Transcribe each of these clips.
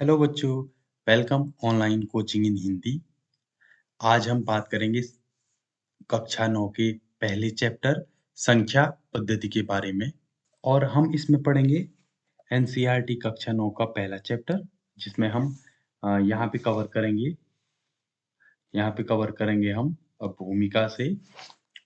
Hello बच्चों, welcome online coaching इन हिंदी। आज हम बात करेंगे कक्षा 9 के पहले चैप्टर संख्या पद्धति के बारे में और हम इसमें पढ़ेंगे एनसीईआरटी कक्षा 9 का पहला चैप्टर जिसमें हम यहाँ पे कवर करेंगे हम भूमिका से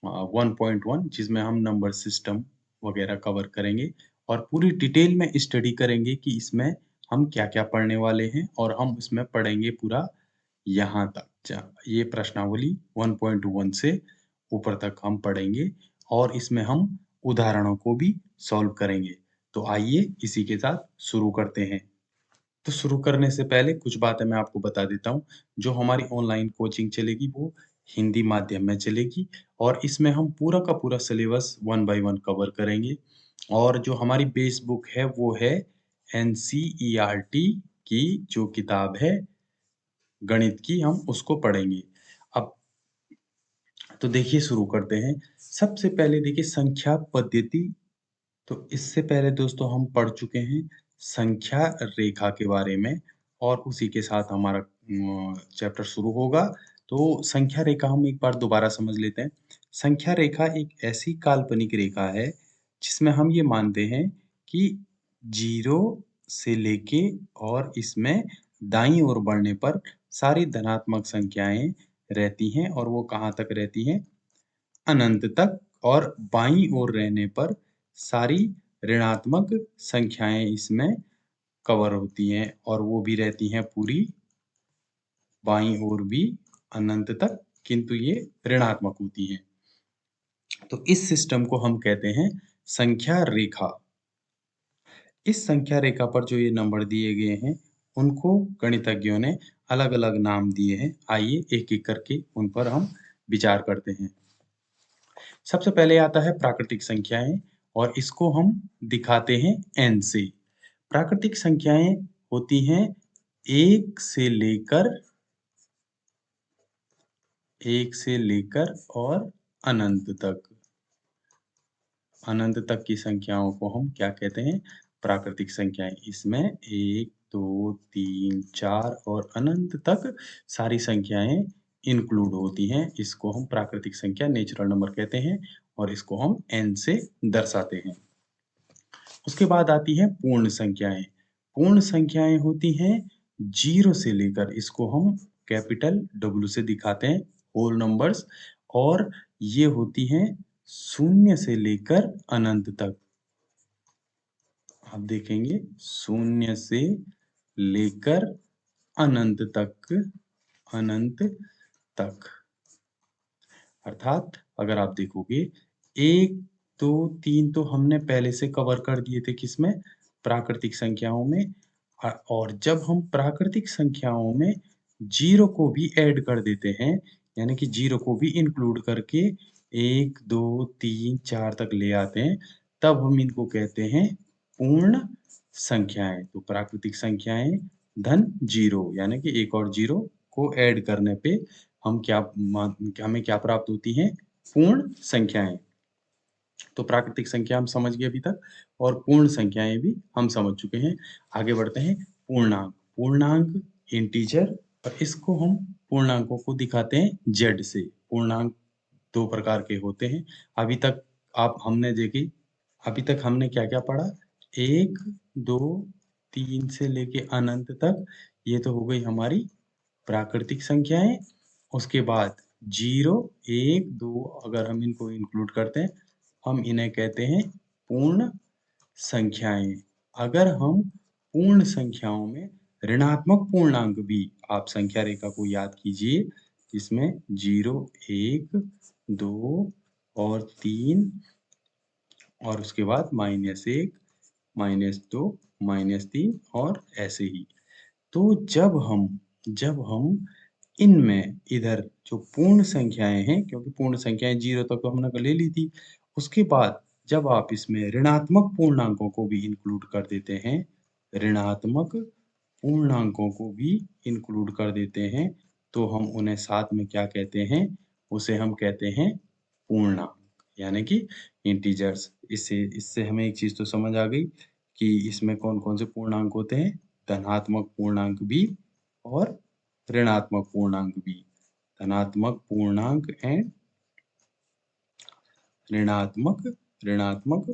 1.1 जिसमें हम नंबर सिस्टम वगैरह कवर करेंगे और पूरी डिटेल में स्टडी करेंगे कि इसमें हम क्या-क्या पढ़ने वाले हैं और हम इसमें पढ़ेंगे पूरा यहाँ तक। ये प्रश्नावली 1.1 से ऊपर तक हम पढ़ेंगे और इसमें हम उदाहरणों को भी सॉल्व करेंगे। तो आइए इसी के साथ शुरू करते हैं। तो शुरू करने से पहले कुछ बातें मैं आपको बता देता हूँ। जो हमारी ऑनलाइन कोचिंग चलेगी वो हिंदी माध्यम में चलेगी और इसमें हम पूरा का पूरा syllabus one by one cover करेंगे और जो हमारी बेस बुक है वो है एनसीईआरटी की जो किताब है गणित की, हम उसको पढ़ेंगे। अब तो देखिए शुरू करते हैं। सबसे पहले देखिए संख्या पद्धति। तो इससे पहले दोस्तों हम पढ़ चुके हैं संख्या रेखा के बारे में और उसी के साथ हमारा चैप्टर शुरू होगा। तो संख्या रेखा हम एक बार दोबारा समझ लेते हैं। संख्या रेखा एक ऐसी काल्पनिक रेखा है जिसमें हम ये मानते हैं कि 0 से लेके और इसमें दाईं ओर बढ़ने पर सारी धनात्मक संख्याएं रहती हैं और वो कहाँ तक रहती हैं? अनंत तक। और बाईं ओर रहने पर सारी ऋणात्मक संख्याएं इसमें कवर होती हैं और वो भी रहती हैं पूरी बाईं ओर भी अनंत तक, किंतु ये ऋणात्मक होती हैं। तो इस सिस्टम को हम कहते हैं संख्या रेखा। इस संख्या रेखा पर जो ये नंबर दिए गए हैं उनको गणितज्ञों ने अलग-अलग नाम दिए हैं। आइए एक-एक करके उन पर हम विचार करते हैं। सबसे पहले आता है प्राकृतिक संख्याएं और इसको हम दिखाते हैं n से। प्राकृतिक संख्याएं होती हैं 1 से लेकर और अनंत तक। अनंत तक की संख्याओं को हम क्या कहते हैं? प्राकृतिक संख्याएं। इसमें 1, 2, 3, 4 और अनंत तक सारी संख्याएं इंक्लूड होती हैं। इसको हम प्राकृतिक संख्या नेचुरल नंबर कहते हैं और इसको हम n से दर्शाते हैं। उसके बाद आती हैं पूर्ण संख्याएं। पूर्ण संख्याएं होती हैं 0 से लेकर, इसको हम कैपिटल W से दिखाते हैं, होल नंबर्स। और ये होती हैं 0 से लेकर अनंत तक। आप देखेंगे 0 से लेकर अनंत तक, अनंत तक। अर्थात अगर आप देखोगे 1, 2, 3 तो हमने पहले से कवर कर दिए थे किसमें? प्राकृतिक संख्याओं में। और जब हम प्राकृतिक संख्याओं में 0 को भी ऐड कर देते हैं, यानी कि 0 को भी इंक्लूड करके 1, 2, 3, 4 तक ले आते हैं, तब हम इनको कहते हैं पूर्ण संख्याएं। तो प्राकृतिक संख्याएं धन 0 यानी कि 1 और 0 को ऐड करने पे हम हमें क्या प्राप्त होती हैं? पूर्ण संख्याएं। तो प्राकृतिक संख्या हम समझ गए अभी तक और पूर्ण संख्याएं भी हम समझ चुके हैं। आगे बढ़ते हैं पूर्णांक। पूर्णांक इंटीजर और इसको हम पूर्णांकों को दिखाते हैं जेड से। पूर्णांक दो प्रकार के होते हैं। अभी तक आप हमने देखी अभी तक हमने क्या क्या पढ़ा? 1, 2, 3 से लेके अनंत तक, ये तो हो गई हमारी प्राकृतिक संख्याएं। उसके बाद 0, 1, 2 अगर हम इनको इंक्लूड करते हैं, हम इन्हें कहते हैं पूर्ण संख्याएं। अगर हम पूर्ण संख्याओं में ऋणात्मक पूर्णांक भी, आप संख्या रेखा को याद कीजिए, जिसमें 0, 1, 2 और 3 और उसके बाद -1, -2, -3 और ऐसे ही। तो जब हम इनमें इधर जो पूर्ण संख्याएं हैं, क्योंकि पूर्ण संख्याएं 0 तक तो हमने ले ली थी, उसके बाद जब आप इसमें ऋणात्मक पूर्णांकों को भी इंक्लूड कर देते हैं, ऋणात्मक पूर्णांकों को भी इंक्लूड कर देते हैं, तो हम उन्हें साथ में क्या कहते हैं? उसे हम कहते हैं पूर्णांक, यानी कि इंटीजर्स। इससे इससे हमें एक चीज तो समझ आ गई कि इसमें कौन कौन से पूर्णांक होते हैं? धनात्मक पूर्णांक भी और ऋणात्मक पूर्णांक भी, धनात्मक पूर्णांक एंड ऋणात्मक ऋणात्मक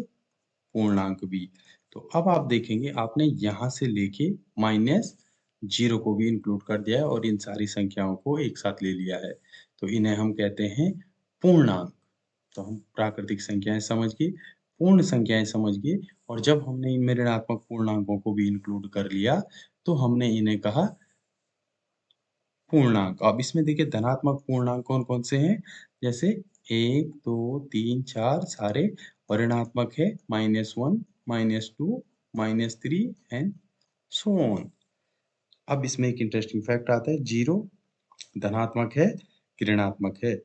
पूर्णांक भी। तो अब आप देखेंगे आपने यहाँ से लेके -0 को भी इंक्लूड कर दिया है और इन सारी संख्याओं को एक साथ ले लिया है। तो इन्हें हम कहते हैं पूर्णांक। तो हम प्राकृतिक संख्याएं समझ गए, पूर्ण संख्याएं समझ गए और जब हमने इनमें ऋणात्मक पूर्णांकों को भी इंक्लूड कर लिया तो हमने इन्हें कहा पूर्णांक। अब इसमें देखिए धनात्मक पूर्णांक कौन कौन से हैं, जैसे 1 2 3 4 सारे, और ऋणात्मक है -1 -2 -3 एंड सो ऑन। अब इसमें एक इंटरेस्टिंग फैक्ट आता है, 0 धनात्मक है कि ऋणात्मक है।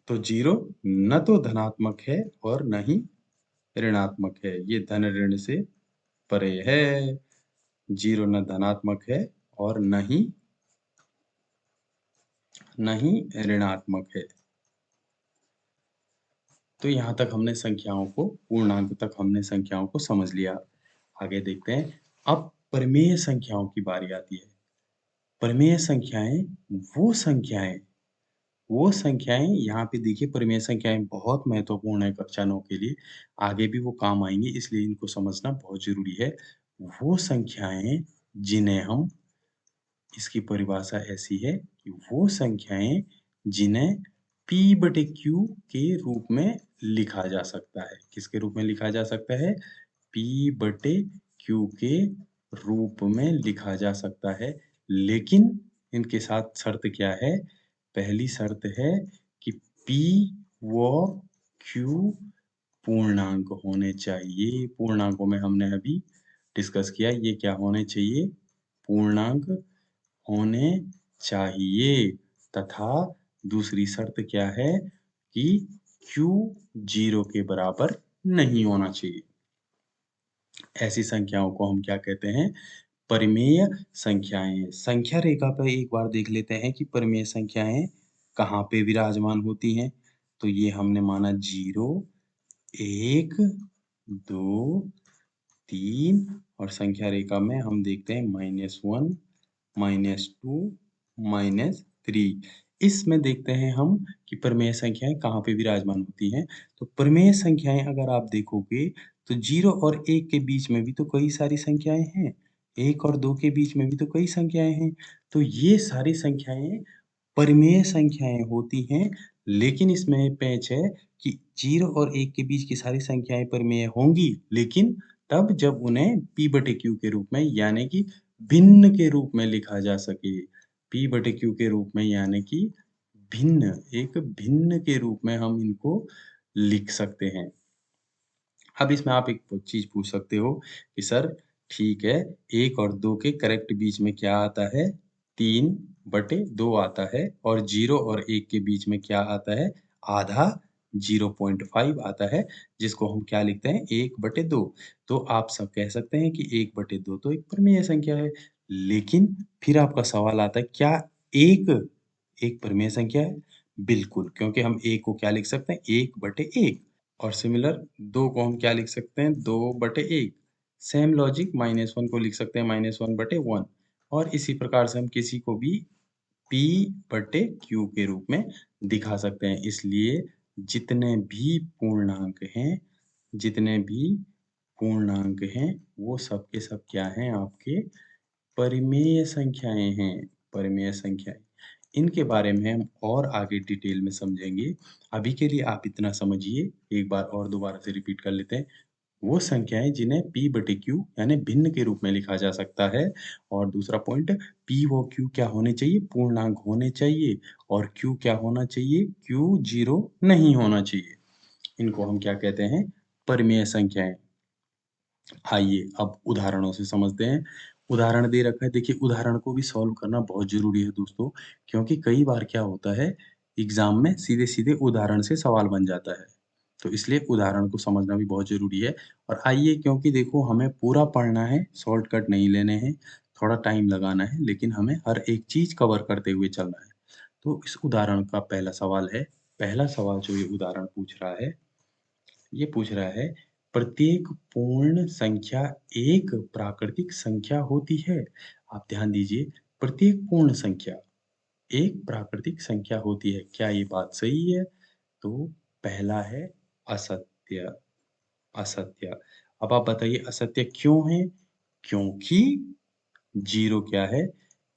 तो 0 न तो धनात्मक है और न ही ऋणात्मक है, ये धन ऋण से परे है। 0 न धनात्मक है और न ही ऋणात्मक है। तो यहाँ तक हमने संख्याओं को, पूर्णांक तक हमने संख्याओं को समझ लिया। आगे देखते हैं, अब परिमेय संख्याओं की बारी आती है। परिमेय संख्याएं वो संख्याएं वो संख्याएं यहाँ पे देखिए, परिमेय संख्याएं बहुत महत्वपूर्ण है कक्षा 9 के लिए, आगे भी वो काम आएंगी, इसलिए इनको समझना बहुत जरूरी है। वो संख्याएं जिन्हें हम, इसकी परिभाषा ऐसी है कि वो संख्याएं जिन्हें p बटे q के रूप में लिखा जा सकता है। किसके रूप में लिखा जा सकता है? p बटे q के रूप में लिखा जा सकता है, लेकिन इनके साथ शर्त क्या है? पहली शर्त है कि p व q पूर्णांक होने चाहिए। पूर्णांकों में हमने अभी डिस्कस किया, ये क्या होने चाहिए? पूर्णांक होने चाहिए। तथा दूसरी शर्त क्या है कि Q 0 के बराबर नहीं होना चाहिए। ऐसी संख्याओं को हम क्या कहते हैं? परिमेय संख्याएं। संख्या रेखा पर एक बार देख लेते हैं कि परिमेय संख्याएं कहाँ पे विराजमान होती हैं। तो ये हमने माना 0 1 2 3 और संख्या रेखा में हम देखते हैं -1 -2 -3। इसमें देखते हैं हम कि परिमेय संख्याएं कहाँ पे विराजमान होती हैं। तो परिमेय संख्याएं अगर आप देखोगे तो 0 और 1 के बीच में भी तो कई सारी संख्याएं हैं, 1 और 2 के बीच में भी तो कई संख्याएं हैं। तो ये सारी संख्याएं परिमेय संख्याएं होती हैं, लेकिन इसमें पेंच है कि 0 और 1 के बीच की सारी संख्याएं परिमेय होंगी, लेकिन तब जब उन्हें p बटे q के रूप में यानी कि भिन्न के रूप में लिखा जा सके। p बटे q के रूप में यानी कि भिन्न, एक भिन्न के रूप में हम इनको लिख सकते हैं। अब इसमें आप एक चीज पूछ सकते हो कि सर ठीक है, 1 और 2 के करेक्ट बीच में क्या आता है? 3 बटे 2 आता है, और 0 और 1 के बीच में क्या आता है? आधा 0.5 आता है, जिसको हम क्या लिखते हैं? 1 बटे 2। तो आप सब कह सकते हैं कि 1 बटे 2 तो एक परिमेय संख्या है, लेकिन फिर आपका सवाल आता है, क्या 1 एक परिमेय संख्या है? बिल्कुल, क्योंकि हम 1 को क्या लिख सकते हैं? 1 बटे 1। और सिमिलर 2 को हम क्या लिख सकते हैं? 2 बटे 1। सेम लॉजिक -1 को लिख सकते हैं -1 बटे 1। और इसी प्रकार से हम किसी को भी p बटे q के रूप में दिखा सकते हैं। इसलिए जितने भी पूर्णांक हैं, जितने भी पूर्णांक हैं, वो सब के सब क्या हैं? आपके परिमेय संख्याएं हैं, परिमेय संख्याएं। इनके बारे में हम और आगे डिटेल में समझेंगे। अभी के लिए आप इतना समझिए, एक बार और दोबारा से रिपीट कर लेते हैं। वो संख्याएं जिन्हें p बटे q यानी भिन्न के रूप में लिखा जा सकता है। और दूसरा पॉइंट, p व q क्या होने चाहिए? पूर्णांक होने चाहिए। और q क्या होना चाहिए? q 0 नहीं होना चाहिए। इनको हम क्या कहते हैं? परिमेय संख्याएं। आइए अब उदाहरणों से समझते हैं। उदाहरण दे रखा है, देखिए उदाहरण को भी सॉल्व करना बहुत ज़रूरी है दोस्तों, क्योंकि कई बार क्या होता है, एग्ज़ाम में सीधे-सीधे उदाहरण से सवाल बन जाता है। तो इसलिए उदाहरण को समझना भी बहुत ज़रूरी है। और आइए, क्योंकि देखो हमें पूरा पढ़ना है, शॉर्टकट नहीं लेने हैं, थोड़ा टाइम लगाना है, लेकिन हमें हर एक चीज़ कवर करते हुए चलना है। तो इस उदाहरण का पहला सवाल है, पहला सवाल जो ये उदाहरण पूछ रहा है, ये पूछ रहा है प्रत्येक पूर्ण संख्या एक प्राकृतिक संख्या होती है। आप ध्यान दीजिए, प्रत्येक पूर्ण संख्या एक प्राकृतिक संख्या होती है। क्या ये बात सही है? तो पहला है असत्य। असत्य। अब आप बताइए असत्य क्यों है? क्योंकि 0 क्या है?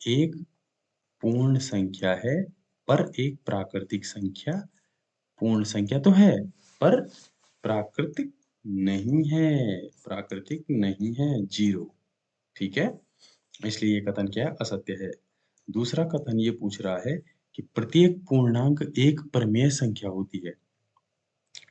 एक पूर्ण संख्या है, पर एक प्राकृतिक संख्या पूर्ण संख्या तो है, पर प्राकृतिक नहीं है। प्राकृतिक नहीं है 0। ठीक है? इसलिए ये कथन क्या है? असत्य है। दूसरा कथन ये पूछ रहा है कि प्रत्येक पूर्णांक एक परिमेय संख्या होती है।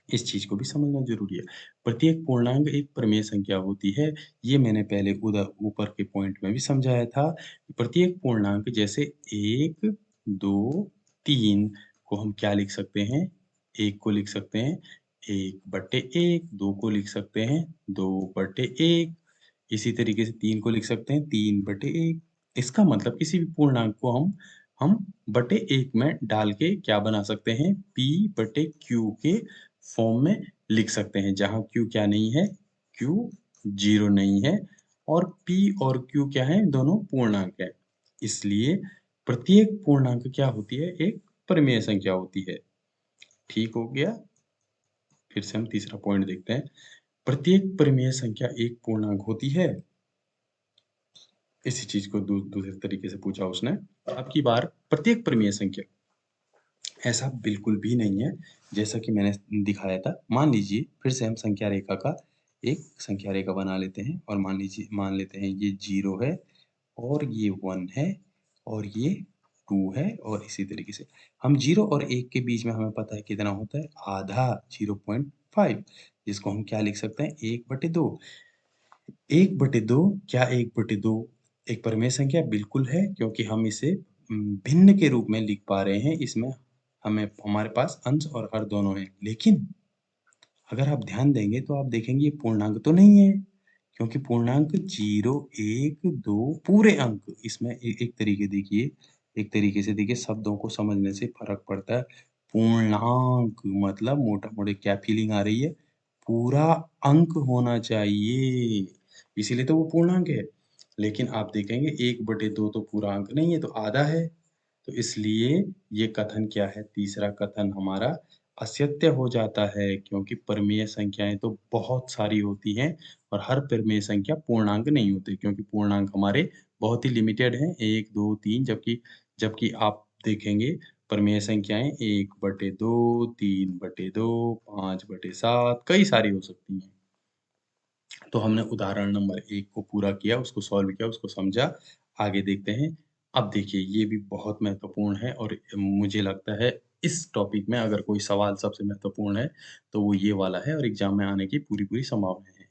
इस चीज को भी समझना जरूरी है। प्रत्येक पूर्णांक एक परिमेय संख्या होती है। ये मैंने पहले उधर ऊपर के पॉइंट में भी समझाया था। प्रत्येक पूर्णांक जैसे 1, 2, 3 को हम क्या लिख सकते हैं? 1 को लिख सकते हैं 1/1, 2 को लिख सकते हैं 2/1, इसी तरीके से 3 को लिख सकते हैं 3/1। इसका मतलब किसी भी पूर्णांक को हम बटे 1 में डाल के क्या बना सकते हैं? p/q के फॉर्म में लिख सकते हैं, जहाँ q क्या नहीं है? q 0 नहीं है और p और q क्या है? दोनों पूर्णांक है। इसलिए प्रत्येक पूर्णांक क्या होती है? एक परिमेय संख्या होती है। ठीक हो गया? फिर से हम तीसरा पॉइंट देखते हैं। प्रत्येक परिमेय संख्या एक पूर्णांक होती है। इसी चीज को दूसरे तरीके से पूछा उसने। अब की बार प्रत्येक परिमेय संख्या ऐसा बिल्कुल भी नहीं है जैसा कि मैंने दिखाया था। मान लीजिए फिर से हम संख्या रेखा का एक संख्या रेखा बना लेते हैं और मान लेते हैं ये 0 है और ये 1 है और ये 2 है और इसी तरीके से हम 0 और 1 के बीच में हमें पता है कितना होता है? आधा 0.5, जिसको हम क्या लिख सकते हैं? 1/2। 1/2 क्या 1/2 एक परिमेय संख्या? बिल्कुल है, क्योंकि हम इसे भिन्न के रूप में लिख पा रहे हैं। इसमें हमारे पास अंश और हर दोनों हैं। लेकिन अगर आप ध्यान देंगे तो आप देखेंगे ये पूर्णांक तो नहीं है, क्योंकि पूर्णांक 0, 1, 2 पूरे अंक इसमें एक तरीके से देखिए शब्दों को समझने से फर्क पड़ता है। पूर्णांक मतलब मोटा-मोटी क्या फीलिंग आ रही है? पूरा अंक होना चाहिए, इसीलिए तो वो पूर्णांक है। लेकिन आप देखेंगे 1/2 तो पूरा अंक नहीं है, तो आधा है। तो इसलिए ये कथन क्या है? तीसरा कथन हमारा असत्य हो जाता है, क्योंकि परिमेय संख्याएं तो बहुत सारी होती हैं और हर परिमेय संख्या पूर्णांक नहीं होती, क्योंकि पूर्णांक हमारे बहुत ही लिमिटेड हैं, 1, 2, 3। जबकि जबकि आप देखेंगे परिमेय संख्याएं 1/2, 3/2, 5/7 कई सारी हो सकती हैं। तो हमने उदाहरण नंबर 1 को पूरा किया, उसको सॉल्व किया, उसको समझा। आगे देखते हैं। अब देखिए ये भी बहुत महत्वपूर्ण है और मुझे लगता है इस टॉपिक में अगर कोई सवाल सबसे महत्वपूर्ण है, तो वो ये वाला है और एग्ज़ाम में आने की पूरी-पूरी संभावना है।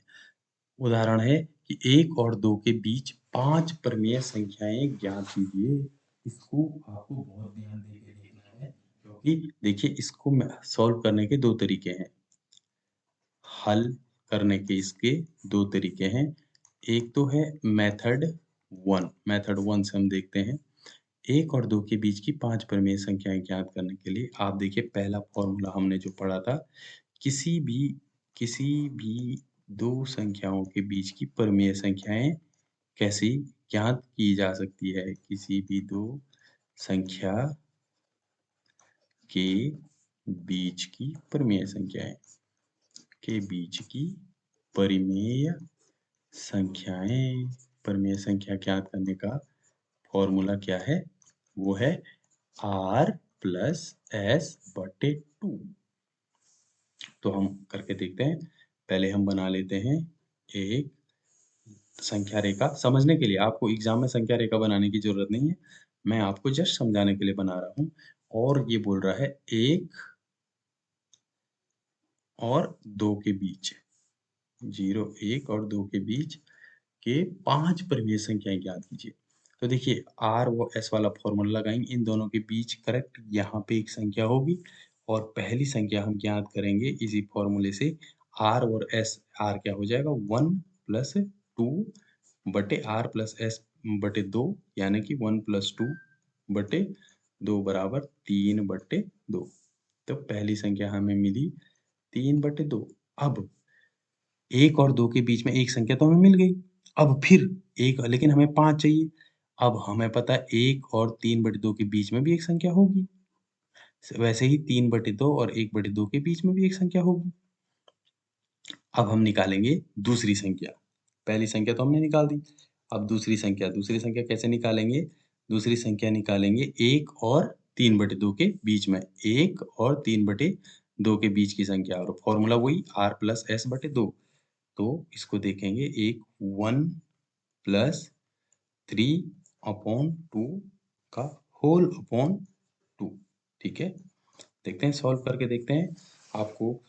उदाहरण है कि 1 और 2 के बीच 5 परिमेय संख्याएँ ज्ञात कीजिए। इसको आपको बहुत ध्यान देके देखना है, क्योंकि देखिए इसको सॉल्व करने के 2 तरीके हैं। हल करने के इसके 2 तरीके हैं। एक तो है मेथड 1। मेथड 1 से हम देखते हैं। 1 और 2 के बीच की 5 परिमेय संख्याएँ ज्ञात करने के लिए आप देखिए पहला फ़ॉर्मूला हमने जो पढ़ा था, किसी भी किसी भी 2 संख्याओं के बीच की परिमेय संख्याएँ कैसे ज्ञात की जा सकती है? किसी भी 2 संख्या के बीच की परिमेय संख्याएँ के बीच की परिमेय संख्याएँ, परिमेय संख्या ज्ञात करने का फॉर्मूला क्या है? वो है r प्लस s बटे 2। तो हम करके देखते हैं। पहले हम बना लेते हैं एक संख्या रेखा। समझने के लिए आपको एग्जाम में संख्या रेखा बनाने की जरूरत नहीं है। मैं आपको जस्ट समझाने के लिए बना रहा हूँ। और ये बोल रहा है 1 और 2 के बीच 0, 1 और 2 के बीच के 5 परिमेय संख्याएँ ज्ञात कीजिए। तो देखिए r व s वाला फ़ॉर्मूला लगाएँगे, इन दोनों के बीच करेक्ट यहाँ पे एक संख्या होगी और पहली संख्या हम ज्ञात करेंगे इसी फ़ॉर्मूले से। r और s, r क्या हो जाएगा? 1 प्लस 2 बटे r प्लस s बटे 2, यानी कि 1 प्लस 2 बटे 2 बराबर 3/2। तो पहली संख्या हमें मिली 3/2। अब 1 और 2 के बीच में एक संख्या तो हमें मिल गई। अब फिर एक लेकिन हमें 5 चाहिए। अब हमें पता है 1 और 3/2 के बीच में भी एक संख्या होगी। वैसे ही 3/2 और 1/2 के बीच में भी एक संख्या होगी। अब हम निकालेंगे दूसरी संख्या। पहली संख्या तो हमने निकाल दी। अब दूसरी संख्या कैसे निकालेंगे? दूसरी संख्या निकालेंगे 1 और 3/2 के बीच में। 1 और 3/2 के बीच की संख्या और फ़ॉर्मूला वही r प्लस s बटे 2। तो इसको देखेंगे एक 1 प्लस 3/2 का होल अपॉन 2। ठीक है? देखते हैं सॉल्व करके देखते हैं। आपको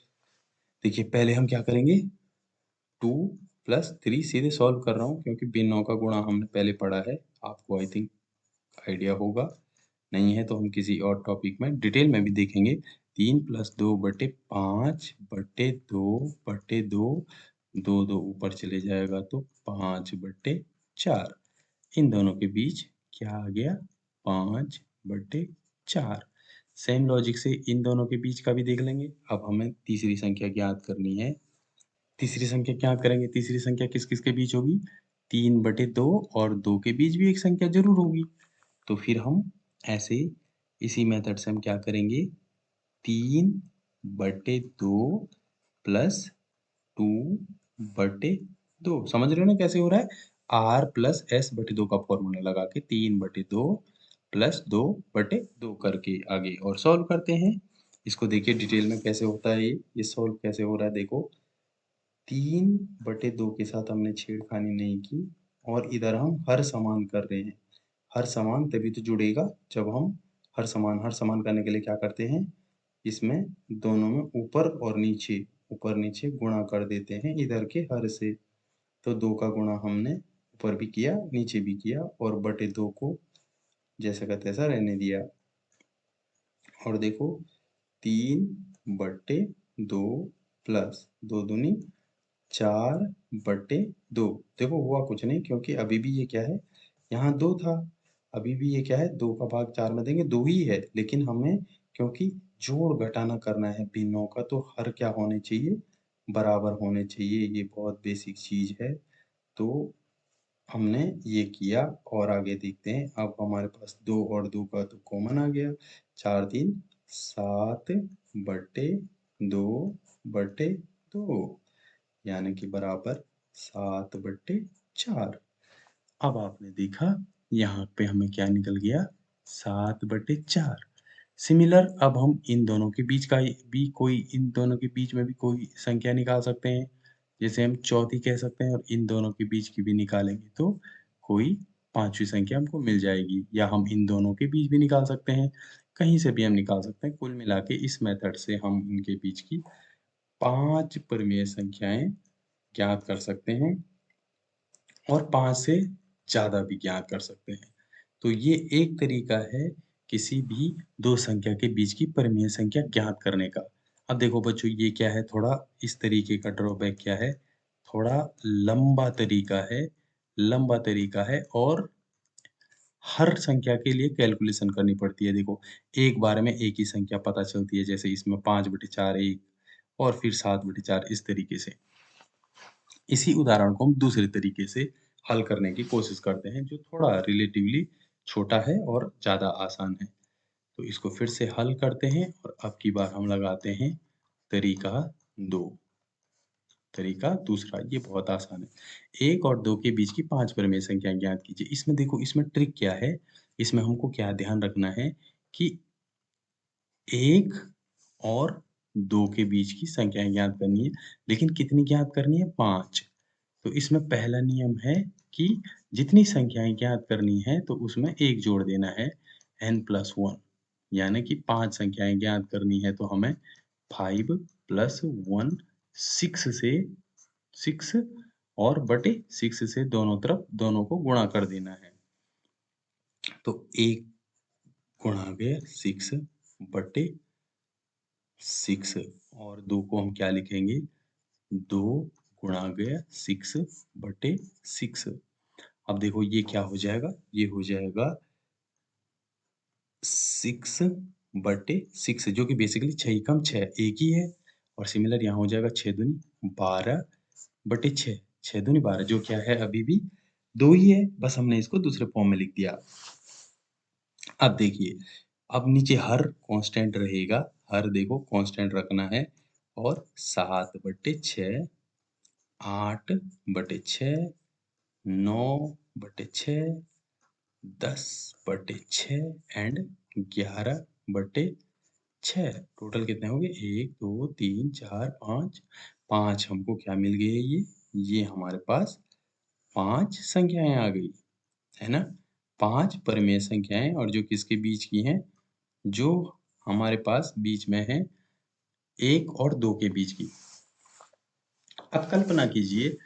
देखिए पहले हम क्या करेंगे 2 प्लस 3 सीधे सॉल्व कर रहा हूँ क्योंकि बिनों का गुणा हमने पहले पढ़ा है। आपको आई थिंक आइडिया होगा। नहीं है तो हम किसी और टॉपिक में डिटेल में भी देखेंगे। 3 प्लस 2 बटे 5 बटे 2 बटे 2, 2 ऊपर चले जाएगा तो 5 बटे 4। इन दोनों के बीच क्या आ गया? 5 बटे 4। सेम लॉजिक से इन दोनों के बीच का भी देख लेंगे। अब हमें तीसरी संख्या ज्ञात करनी है। तीसरी संख्या क्या करेंगे? तीसरी संख्या किस-किस के बीच होगी? 3/2 और 2 के बीच भी एक संख्या ज़रूर होगी। तो फिर हम ऐसे इसी मेथड से हम क्या करेंगे 3/2 प्लस 2/2 समझ रहे हो ना कैसे हो रहा है? r प्लस s बटे 2 का फॉर्मूला लगा के 3/2 प्लस 2/2 करके आगे और सॉल्व करते हैं। इसको देखिए डिटेल में कैसे होता है ये सॉल्व कैसे हो रहा है देखो। 3/2 के साथ हमने छेड़खानी नहीं की और इधर हम हर समान कर रहे हैं। हर समान तभी तो जुड़ेगा जब हम हर समान करने के लिए क्या करते हैं इसमें दोनों में ऊपर नीचे गुणा कर देते हैं इधर के हर से। तो 2 का गुणा हमने ऊपर भी किया नीचे भी किया और बटे 2 को जैसा का तैसा रहने दिया। और देखो 3/2 प्लस 2 दूनी 4/2। देखो हुआ कुछ नहीं क्योंकि अभी भी ये क्या है यहाँ 2 था। अभी भी ये क्या है 2 का भाग 4 में देंगे 2 ही है लेकिन हमें क्योंकि जोड़ घटाना करना है भिन्नों का तो हर क्या होने चाहिए बराबर होने चाहिए। ये बहुत बेसिक चीज है। तो हमने ये किया और आगे देखते हैं। अब हमारे पास 2 और 2 का तो कॉमन आ गया। 4 3 7/2/2 यानी कि बराबर 7/4। अब आपने देखा यहाँ पे हमें क्या निकल गया 7/4। सिमिलर अब हम इन दोनों के बीच का भी कोई इन दोनों के बीच में भी कोई संख्या निकाल सकते हैं। जैसे हम चौथी कह सकते हैं और इन दोनों के बीच की भी निकालेंगे तो कोई पांचवी संख्या हमको मिल जाएगी या हम इन दोनों के बीच भी निकाल सकते हैं। कहीं से भी हम निकाल सकते हैं। कुल मिला के इस मेथड से हम इनके बीच की 5 परिमेय संख्याएं ज्ञात कर सकते हैं और 5 से ज़्यादा भी ज्ञात कर सकते हैं। तो ये एक तरीका है किसी भी 2 संख्या के बीच की परिमेय संख्या ज्ञात करने का। अब देखो बच्चों ये क्या है थोड़ा इस तरीके का ड्रॉबैक क्या है, थोड़ा लंबा तरीका है और हर संख्या के लिए कैलकुलेशन करनी पड़ती है। देखो एक बार में एक ही संख्या पता चलती है जैसे इसमें 5/4 1 और फिर 7/4 इस तरीके से। इसी उदाहरण को हम दूसरे तरीके से हल करने की कोशिश करते हैं जो थोड़ा रिलेटिवली छोटा है और ज़्यादा आसान है। तो इसको फिर से हल करते हैं और अब की बार हम लगाते हैं तरीका 2। तरीका दूसरा ये बहुत आसान है। 1 और 2 के बीच की 5 परिमेय संख्याएँ ज्ञात कीजिए। इसमें देखो इसमें ट्रिक क्या है, इसमें हमको क्या ध्यान रखना है कि 1 और 2 के बीच की संख्याएँ ज्ञात करनी है, लेकिन कितनी ज्ञात करनी है 5। तो इसमें पहला नियम है कि जितनी संख्याएँ ज्ञात करनी है तो उसमें 1 जोड़ देना है n+1 यानी कि 5 संख्याएँ ज्ञात करनी है तो हमें 5 + 1 6 से 6 और बटे 6 से दोनों तरफ दोनों को गुणा कर देना है। तो 1 गुणा गया 6 बटे 6 और 2 को हम क्या लिखेंगे 2 गुणा गया 6 बटे 6। अब देखो ये क्या हो जाएगा ये हो जाएगा 6/6 जो कि बेसिकली 6 कम 6 एक ही है और सिमिलर यहाँ हो जाएगा 6 दूनी 12 बटे 6, 6 दूनी 12 जो क्या है अभी भी 2 ही है, बस हमने इसको दूसरे फॉर्म में लिख दिया। अब देखिए, अब नीचे हर कांस्टेंट रहेगा, हर देखो कांस्टेंट रखना है और 7/6, 8/6, 9/6, 10/6 एंड 11/6। टोटल कितने हो गए? 1, 2, 3, 4, 5। 5 हमको क्या मिल गए ये हमारे पास 5 संख्याएँ आ गई, है ना? 5 परिमेय संख्याएँ और जो किसके बीच की हैं? जो हमारे पास बीच में है 1 और 2 के बीच की। अब कल्पना कीजिए,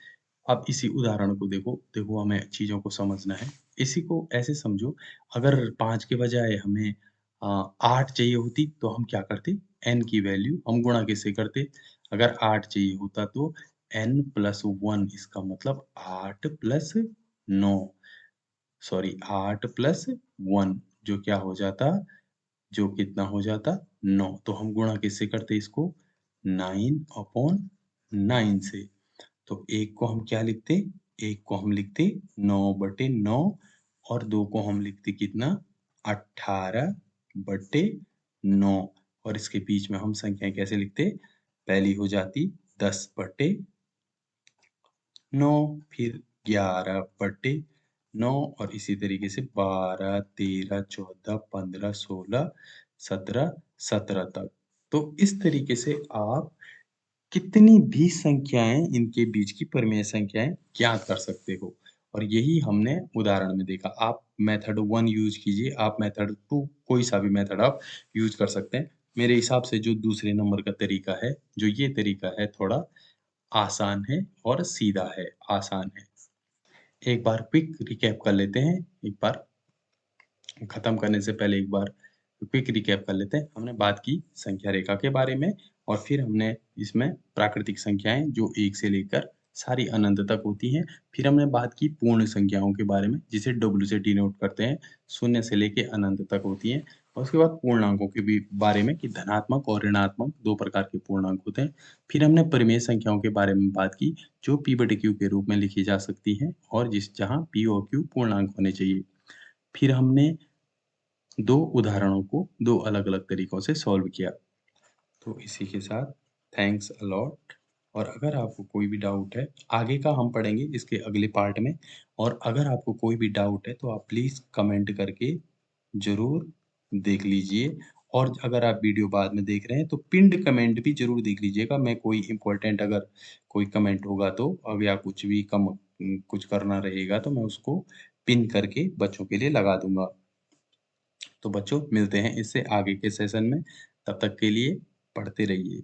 अब इसी उदाहरण को देखो, देखो हमें चीज़ों को समझना है। इसी को ऐसे समझो, अगर 5 के बजाय हमें 8 चाहिए होती तो हम क्या करते? n की वैल्यू हम गुणा किससे करते? अगर 8 चाहिए होता तो n+1 इसका मतलब 8 प्लस 9 सॉरी 8 प्लस 1 जो क्या हो जाता? जो कितना हो जाता? 9 तो हम गुणा किससे करते इसको? 9/9 से। तो 1 को हम क्या लिखते? 1 को हम लिखते 9/9 और 2 को हम लिखते कितना? 18/9 और इसके बीच में हम संख्याएँ कैसे लिखते? पहली हो जाती 10/9 फिर 11/9 और इसी तरीके से 12, 13, 14, 15, 16, 17, 17 तक। तो इस तरीके से आप कितनी भी संख्याएँ इनके बीच की परिमेय संख्याएँ ज्ञात कर सकते हो और यही हमने उदाहरण में देखा। आप मेथड 1 यूज़ कीजिए, आप मेथड 2 कोई सा भी मेथड आप यूज़ कर सकते हैं। मेरे हिसाब से जो दूसरे नंबर का तरीका है, जो ये तरीका है थोड़ा आसान है और सीधा है, आसान है। एक बार क्विक रिकैप कर लेते हैं, एक बार खत्म करने से पहले एक बार क्विक रिकैप कर लेते हैं। हमने बात की संख्या रेखा के बारे में और फिर हमने इसमें प्राकृतिक संख्याएँ जो 1 से लेकर सारी अनंत तक होती हैं। फिर हमने बात की पूर्ण संख्याओं के बारे में जिसे W से डिनोट करते हैं, 0 से लेके अनंत तक होती हैं। और उसके बाद पूर्णांकों के भी बारे में कि धनात्मक और ऋणात्मक 2 प्रकार के पूर्णांक होते हैं। फिर हमने परिमेय संख्याओं के बारे में बात की जो P/Q के रूप में लिखी जा सकती हैं और जहाँ P और Q पूर्णांक होने चाहिए। फिर हमने 2 उदाहरणों को 2 अलग-अलग तरीकों से सॉल्व किया। तो इसी के साथ थैंक्स अ लॉट और अगर आपको कोई भी डाउट है, आगे का हम पढ़ेंगे इसके अगले पार्ट में और अगर आपको कोई भी डाउट है तो आप प्लीज़ कमेंट करके ज़रूर देख लीजिए और अगर आप वीडियो बाद में देख रहे हैं तो पिन्ड कमेंट भी ज़रूर देख लीजिएगा। मैं कोई इम्पोर्टेंट अगर कोई कमेंट होगा तो अब या कुछ भी कुछ करना रहेगा तो मैं उसको पिन करके बच्चों के लिए लगा दूँगा। तो बच्चों मिलते हैं इससे आगे के सेशन में, तब तक के लिए पढ़ते रहिए।